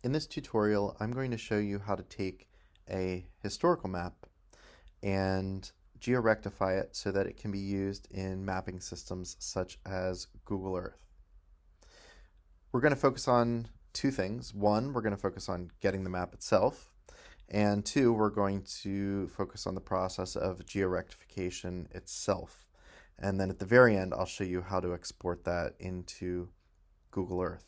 In this tutorial, I'm going to show you how to take a historical map and georectify it so that it can be used in mapping systems such as Google Earth. We're going to focus on two things. One, we're going to focus on getting the map itself, and two, we're going to focus on the process of georectification itself. And then at the very end, I'll show you how to export that into Google Earth.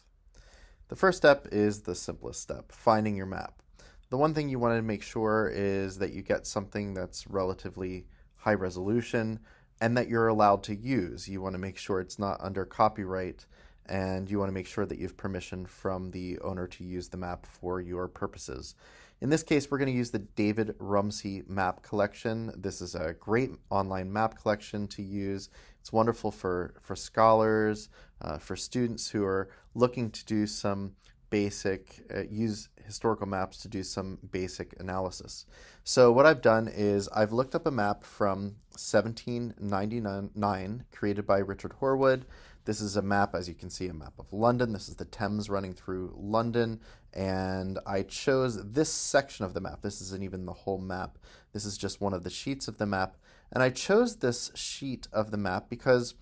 The first step is the simplest step, finding your map. The one thing you want to make sure is that you get something that's relatively high resolution and that you're allowed to use. You want to make sure it's not under copyright, and you want to make sure that you have permission from the owner to use the map for your purposes. In this case, we're going to use the David Rumsey map collection. This is a great online map collection to use. It's wonderful for scholars, for students who are looking to do some basic, use historical maps to do some basic analysis. So what I've done is I've looked up a map from 1799 created by Richard Horwood. This is a map, as you can see, a map of London. This is the Thames running through London, and I chose this section of the map. This isn't even the whole map. This is just one of the sheets of the map, and I chose this sheet of the map because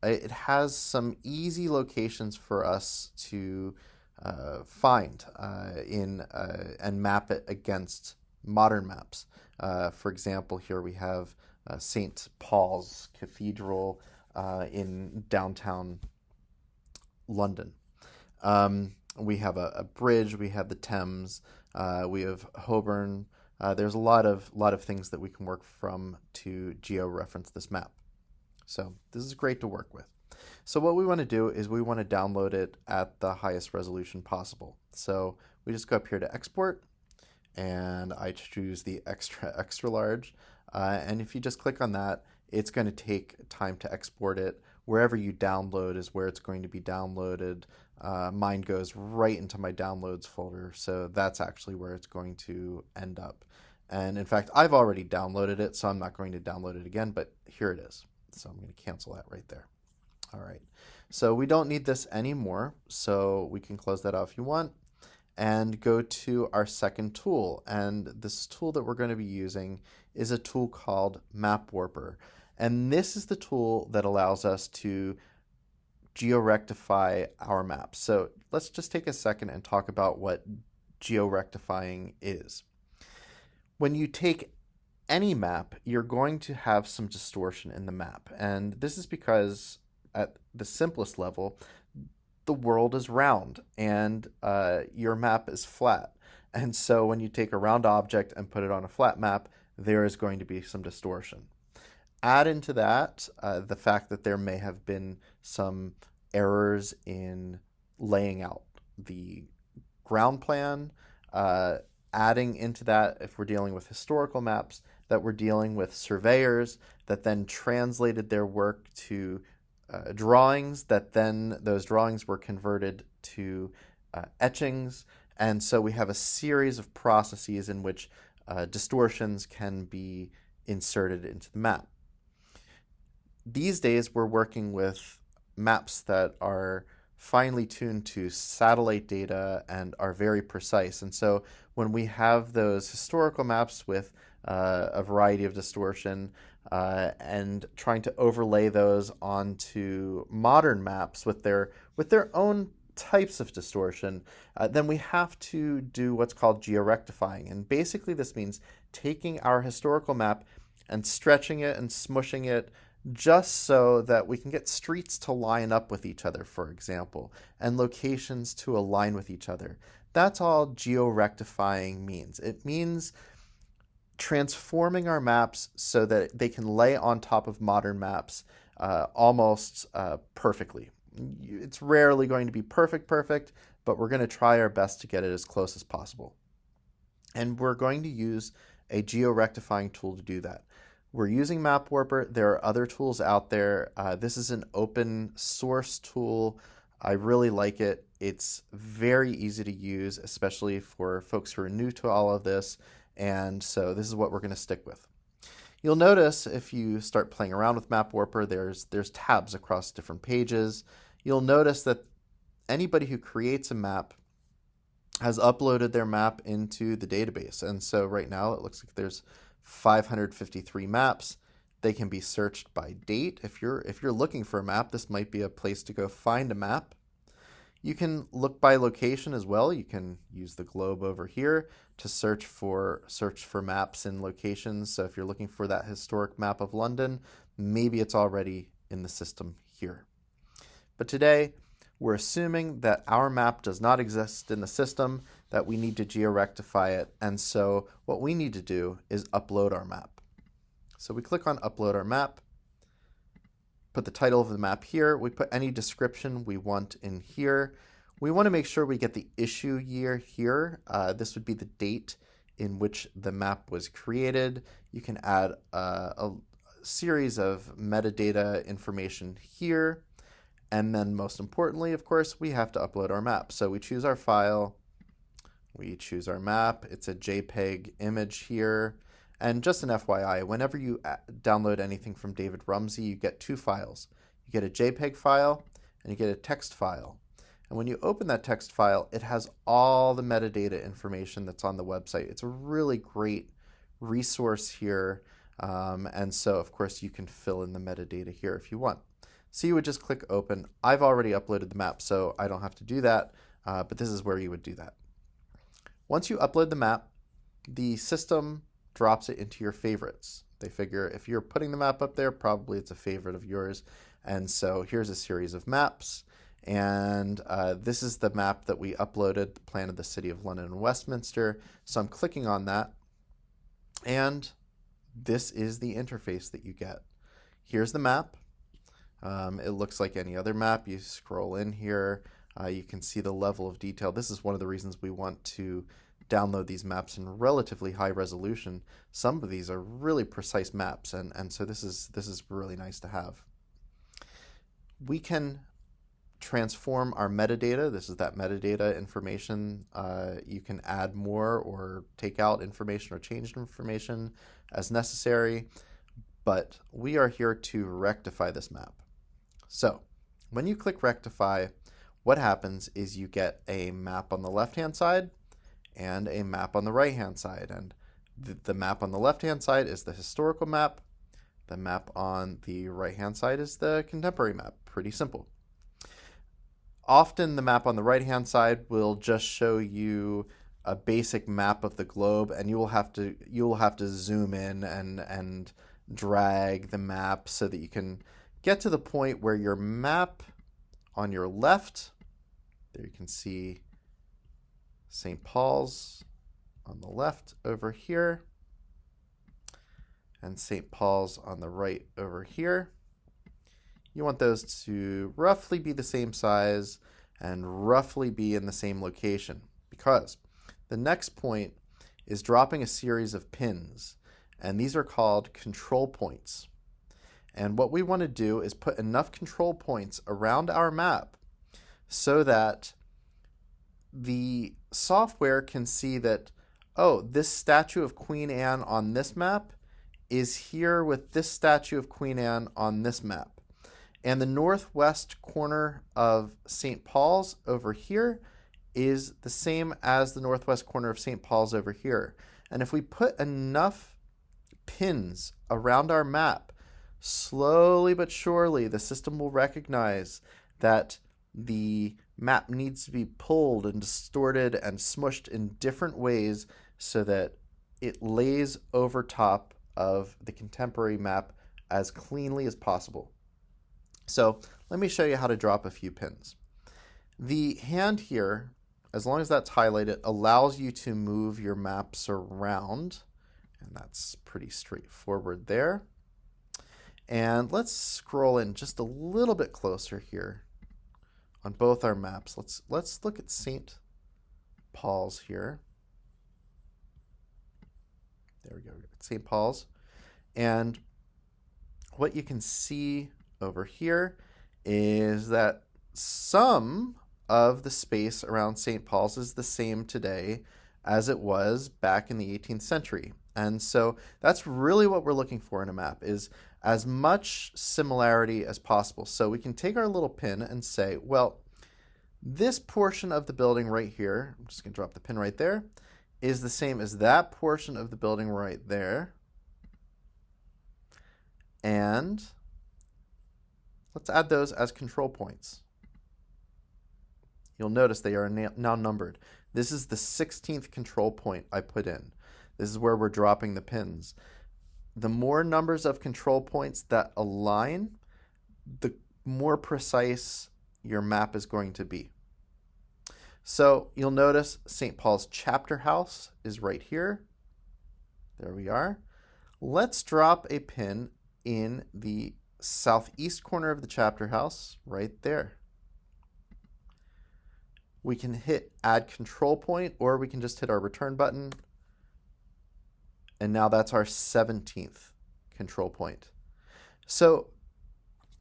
it has some easy locations for us to find and map it against modern maps. For example, here we have St. Paul's Cathedral in downtown London. We have a bridge, we have the Thames, we have Holborn. There's a lot of things that we can work from to geo-reference this map. So this is great to work with. So what we want to do is we want to download it at the highest resolution possible. So we just go up here to export, and I choose the extra large. And if you just click on that, it's going to take time to export it. Wherever you download is where it's going to be downloaded. Mine goes right into my downloads folder, so that's actually where it's going to end up. And in fact, I've already downloaded it, so I'm not going to download it again, but here it is. So I'm going to cancel that right there. All right, so we don't need this anymore, so we can close that out if you want and go to our second tool. And this tool that we're going to be using is a tool called Map Warper. And this is the tool that allows us to georectify our maps. So let's just take a second and talk about what georectifying is. When you take any map, you're going to have some distortion in the map. And this is because at the simplest level, the world is round and your map is flat. And so when you take a round object and put it on a flat map, there is going to be some distortion. Add into that the fact that there may have been some errors in laying out the ground plan, adding into that, if we're dealing with historical maps, that we're dealing with surveyors that then translated their work to drawings, that then those drawings were converted to etchings. And so we have a series of processes in which distortions can be inserted into the map. These days, we're working with maps that are finely tuned to satellite data and are very precise. And so when we have those historical maps with a variety of distortion and trying to overlay those onto modern maps with their own types of distortion, then we have to do what's called georectifying. And basically this means taking our historical map and stretching it and smushing it just so that we can get streets to line up with each other, for example, and locations to align with each other. That's all georectifying means. It means transforming our maps so that they can lay on top of modern maps almost perfectly. It's rarely going to be perfect, but we're going to try our best to get it as close as possible. And we're going to use a georectifying tool to do that. We're using Map Warper. There are other tools out there. This is an open source tool. I really like it. It's very easy to use, especially for folks who are new to all of this. And so this is what we're going to stick with. You'll notice if you start playing around with Map Warper, there's tabs across different pages. You'll notice that anybody who creates a map has uploaded their map into the database. And so right now it looks like there's 553 maps. They can be searched by date. If you're looking for a map, this might be a place to go find a map. You can look by location as well. You can use the globe over here to search for maps and locations. So if you're looking for that historic map of London, maybe it's already in the system here. But today, we're assuming that our map does not exist in the system, that we need to georectify it. And so what we need to do is upload our map. So we click on Upload Our Map, put the title of the map here. We put any description we want in here. We want to make sure we get the issue year here. This would be the date in which the map was created. You can add a series of metadata information here. And then most importantly, of course, we have to upload our map. So we choose our file, we choose our map. It's a JPEG image here. And just an FYI, whenever you download anything from David Rumsey, you get two files. You get a JPEG file and you get a text file. And when you open that text file, it has all the metadata information that's on the website. It's a really great resource here. And so, of course, you can fill in the metadata here if you want. So you would just click open. I've already uploaded the map, so I don't have to do that, but this is where you would do that. Once you upload the map, the system drops it into your favorites. They figure if you're putting the map up there, probably it's a favorite of yours. And so here's a series of maps. And this is the map that we uploaded, the plan of the City of London and Westminster. So I'm clicking on that. And this is the interface that you get. Here's the map. It looks like any other map. You scroll in here. You can see the level of detail. This is one of the reasons we want to download these maps in relatively high resolution. Some of these are really precise maps, and so this is really nice to have. We can transform our metadata. This is that metadata information. You can add more or take out information or change information as necessary, but we are here to rectify this map. So when you click rectify, what happens is you get a map on the left-hand side and a map on the right-hand side. And the map on the left-hand side is the historical map. The map on the right-hand side is the contemporary map. Pretty simple. Often the map on the right-hand side will just show you a basic map of the globe, and you will have to zoom in and drag the map so that you can get to the point where your map on your left, there you can see St. Paul's on the left over here, and St. Paul's on the right over here. You want those to roughly be the same size and roughly be in the same location, because the next point is dropping a series of pins, and these are called control points. And what we want to do is put enough control points around our map so that the software can see that, oh, this statue of Queen Anne on this map is here with this statue of Queen Anne on this map. And the northwest corner of St. Paul's over here is the same as the northwest corner of St. Paul's over here. And if we put enough pins around our map, slowly but surely the system will recognize that the map needs to be pulled and distorted and smushed in different ways so that it lays over top of the contemporary map as cleanly as possible. So let me show you how to drop a few pins. The hand here, as long as that's highlighted, allows you to move your maps around, and that's pretty straightforward there. And let's scroll in just a little bit closer here on both our maps. Let's look at St. Paul's here. There we go, St. Paul's. And what you can see over here is that some of the space around St. Paul's is the same today as it was back in the 18th century. And so that's really what we're looking for in a map, is as much similarity as possible. So we can take our little pin and say, well, This portion of the building right here, I'm just going to drop the pin right there, is the same as that portion of the building right there. And let's add those as control points. You'll notice they are now numbered. This is the 16th control point I put in. This is where we're dropping the pins. The more numbers of control points that align, the more precise your map is going to be. So you'll notice St. Paul's Chapter House is right here. There we are. Let's drop a pin in the southeast corner of the chapter house right there. We can hit add control point, or we can just hit our return button. And now that's our 17th control point. So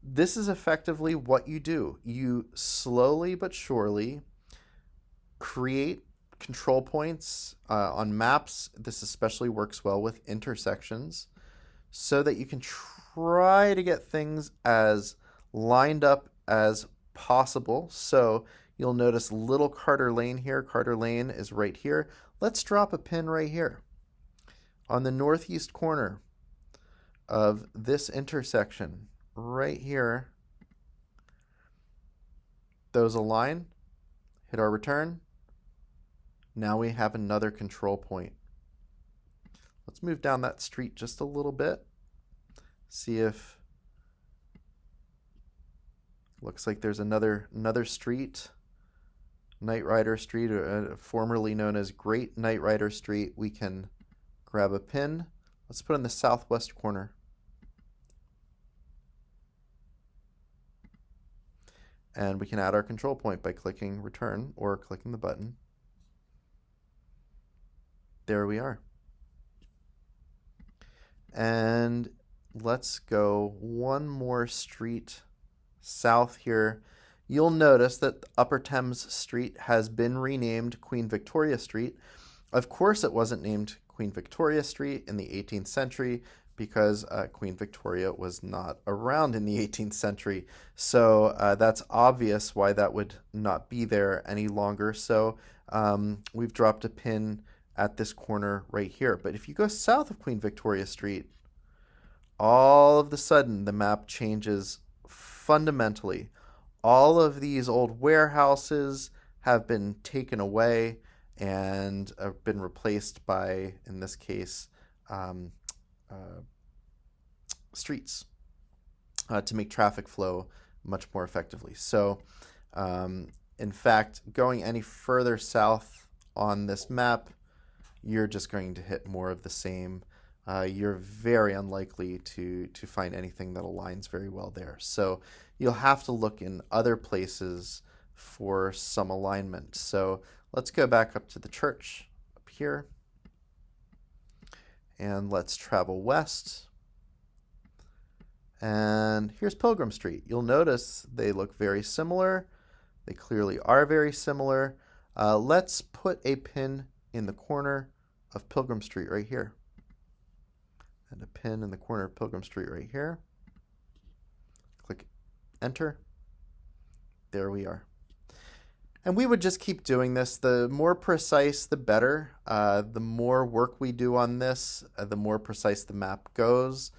this is effectively what you do. You slowly but surely create control points on maps. This especially works well with intersections, so that you can try to get things as lined up as possible. So you'll notice Little Carter Lane here. Carter Lane is right here. Let's drop a pin right here on the northeast corner of this intersection right here. Those align. Hit our return. Now we have another control point. Let's move down that street just a little bit. See if looks like there's another street, Knight Rider Street, formerly known as Great Knight Rider Street. We can grab a pin. Let's put in the southwest corner. And we can add our control point by clicking return or clicking the button. There we are. And let's go one more street south here. You'll notice that Upper Thames Street has been renamed Queen Victoria Street. Of course, it wasn't named Queen Victoria Street in the 18th century because Queen Victoria was not around in the 18th century. So that's obvious why that would not be there any longer. So we've dropped a pin at this corner right here. But if you go south of Queen Victoria Street, all of a sudden the map changes fundamentally. All of these old warehouses have been taken away and have been replaced by, in this case, streets to make traffic flow much more effectively. So, in fact, going any further south on this map, you're just going to hit more of the same. You're very unlikely to find anything that aligns very well there. So you'll have to look in other places for some alignment. So let's go back up to the church up here. And let's travel west. And here's Pilgrim Street. You'll notice they look very similar. They clearly are very similar. Let's put a pin in the corner of Pilgrim Street right here. And a pin in the corner of Pilgrim Street right here. Click enter. There we are. And we would just keep doing this. The more precise, the better. The more work we do on this, the more precise the map goes.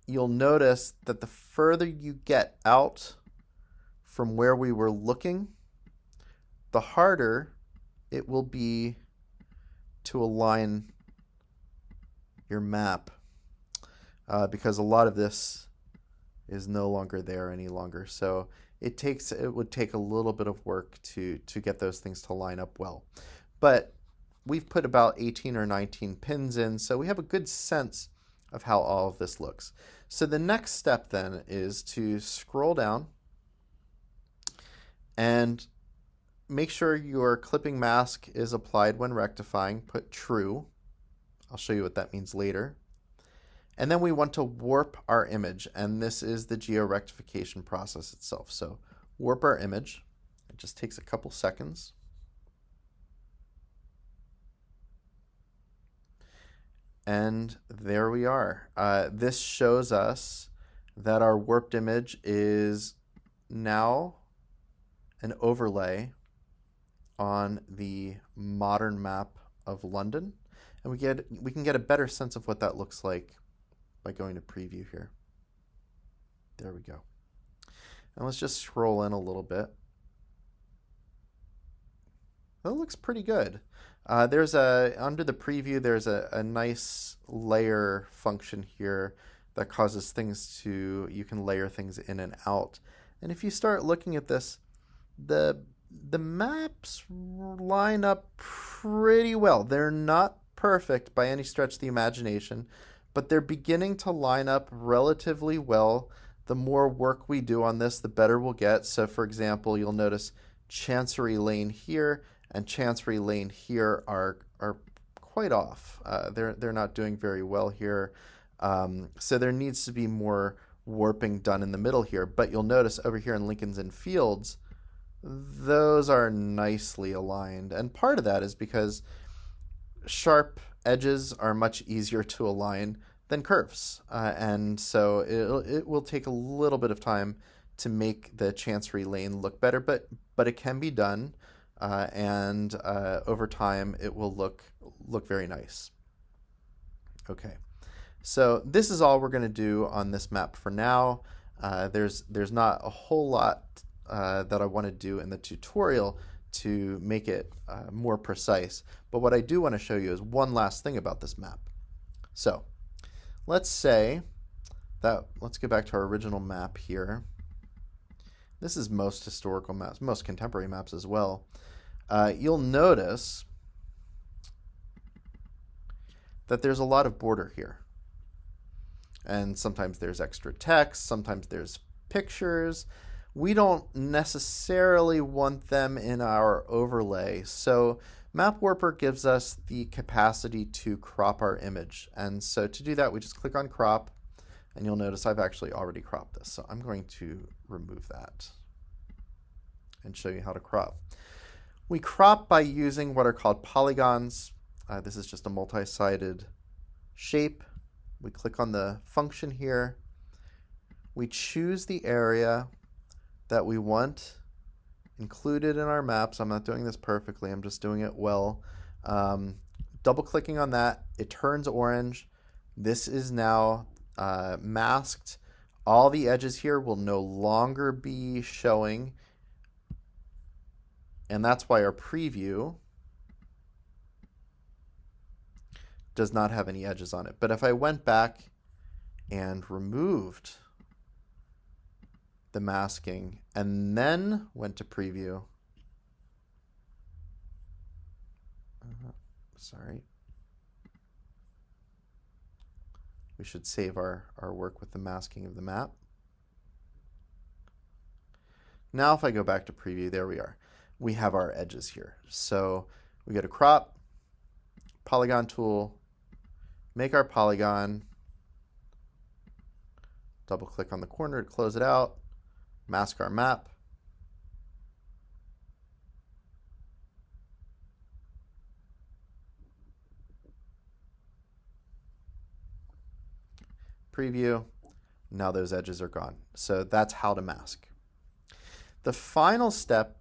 You'll notice that the further you get out from where we were looking, the harder it will be to align your map, because a lot of this is no longer there any longer. So it would take a little bit of work to get those things to line up well. But we've put about 18 or 19 pins in, so we have a good sense of how all of this looks. So the next step then is to scroll down and make sure your clipping mask is applied when rectifying. Put true. I'll show you what that means later. And then we want to warp our image, and this is the georectification process itself. So warp our image. It just takes a couple seconds. And there we are. This shows us that our warped image is now an overlay on the modern map of London, and we can get a better sense of what that looks like by going to preview here. There we go. And let's just scroll in a little bit. That looks pretty good. Under the preview, there's a nice layer function here that causes you can layer things in and out. And if you start looking at this, the maps line up pretty well. They're not perfect by any stretch of the imagination, but they're beginning to line up relatively well. The more work we do on this, the better we'll get. So for example, you'll notice Chancery Lane here and Chancery Lane here are quite off. They're not doing very well here. So there needs to be more warping done in the middle here. But you'll notice over here in Lincoln's Inn Fields, those are nicely aligned. And part of that is because sharp edges are much easier to align than curves. And so it will take a little bit of time to make the Chancery Lane look better, but it can be done. And over time, it will look very nice. Okay, so this is all we're going to do on this map for now. There's not a whole lot that I want to do in the tutorial to make it more precise. But what I do want to show you is one last thing about this map. So let's get back to our original map here. This is most historical maps, most contemporary maps as well. You'll notice that there's a lot of border here. And sometimes there's extra text, sometimes there's pictures. We don't necessarily want them in our overlay. So Map Warper gives us the capacity to crop our image. And so to do that, we just click on crop, and you'll notice I've actually already cropped this. So I'm going to remove that and show you how to crop. We crop by using what are called polygons. This is just a multi-sided shape. We click on the function here. We choose the area that we want included in our maps. I'm not doing this perfectly, I'm just doing it well. Double clicking on that, it turns orange. This is now masked. All the edges here will no longer be showing, and that's why our preview does not have any edges on it. But if I went back and removed the masking and then went to preview, sorry, we should save our work with the masking of the map. Now if I go back to preview, there we are. We have our edges here. So we go to crop, polygon tool, make our polygon, double click on the corner to close it out, mask our map. Preview, now those edges are gone. So that's how to mask. The final step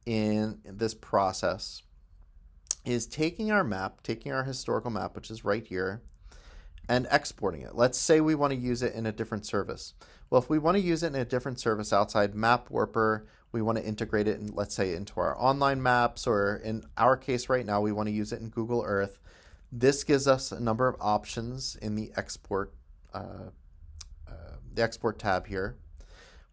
in this process is taking our map, taking our historical map, which is right here, and exporting it. Let's say we want to use it in a different service. Well, if we want to use it in a different service outside Map Warper, we want to integrate it, let's say, into our online maps, or in our case right now, we want to use it in Google Earth. This gives us a number of options in the export tab here.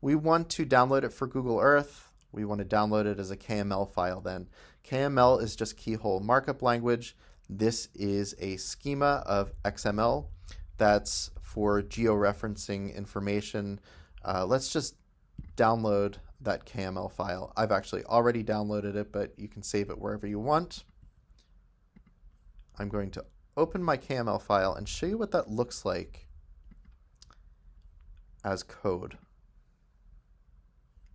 We want to download it for Google Earth. We want to download it as a KML file then. KML is just keyhole markup language. This is a schema of XML that's for georeferencing information. Let's just download that KML file. I've actually already downloaded it, but you can save it wherever you want. I'm going to open my KML file and show you what that looks like as code.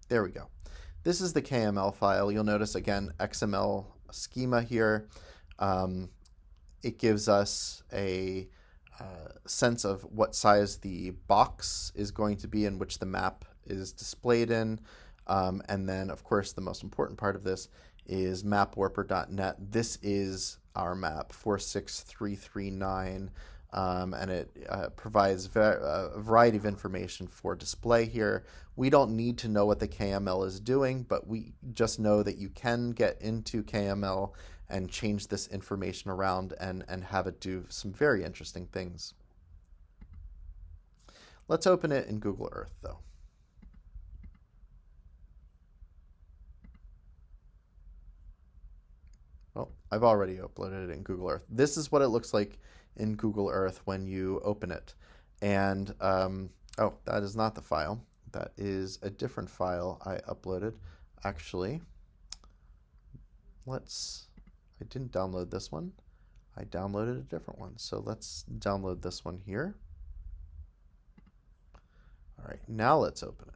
There we go. This is the KML file. You'll notice, again, XML schema here. It gives us a sense of what size the box is going to be in which the map is displayed in. And then, of course, the most important part of this is mapwarper.net. This is our map, 46339, and it provides a variety of information for display here. We don't need to know what the KML is doing, but we just know that you can get into KML and change this information around and have it do some very interesting things. Let's open it in Google Earth, though. Well, I've already uploaded it in Google Earth. This is what it looks like in Google Earth when you open it. And, oh, that is not the file. That is a different file I uploaded. Actually, I didn't download this one. I downloaded a different one. So let's download this one here. All right, now let's open it.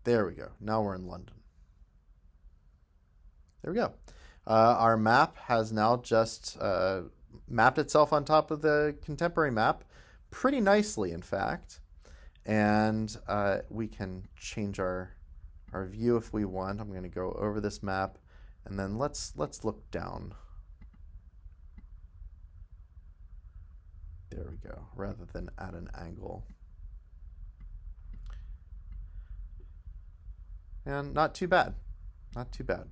There we go. Now we're in London. There we go. Our map has now just mapped itself on top of the contemporary map pretty nicely, in fact. And we can change our view if we want. I'm going to go over this map, and then let's look down. There we go, rather than at an angle. And not too bad. Not too bad.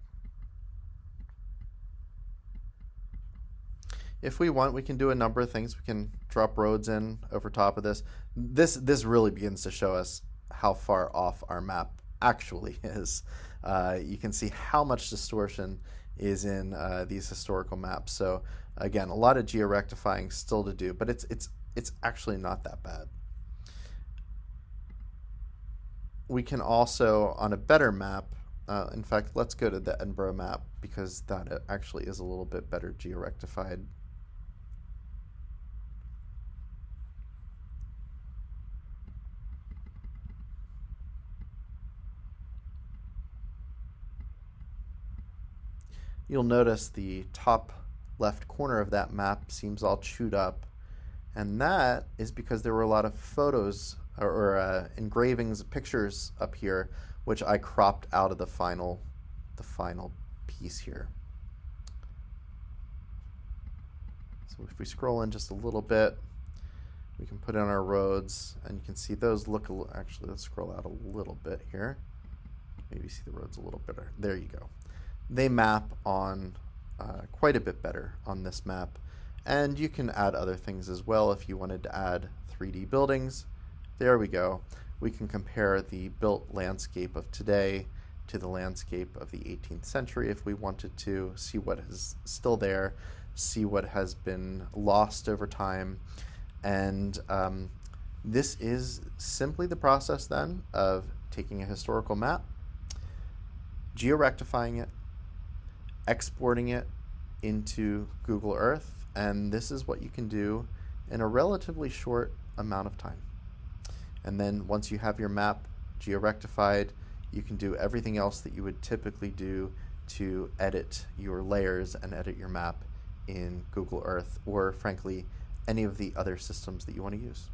If we want, we can do a number of things. We can drop roads in over top of this. This really begins to show us how far off our map actually is. You can see how much distortion is in these historical maps. So again, a lot of georectifying still to do, but it's actually not that bad. We can also, on a better map, in fact, let's go to the Edinburgh map because that actually is a little bit better georectified. You'll notice the top left corner of that map seems all chewed up, and that is because there were a lot of photos or engravings, pictures up here, which I cropped out of the final piece here. So if we scroll in just a little bit, we can put in our roads, and you can see those look actually, let's scroll out a little bit here. Maybe see the roads a little better. There you go. They map on quite a bit better on this map, and you can add other things as well if you wanted to add 3D buildings. There we go. We can compare the built landscape of today to the landscape of the 18th century if we wanted to, see what is still there, see what has been lost over time. And this is simply the process then of taking a historical map, georectifying it, exporting it into Google Earth, and this is what you can do in a relatively short amount of time. And then once you have your map georectified, you can do everything else that you would typically do to edit your layers and edit your map in Google Earth, or frankly, any of the other systems that you want to use.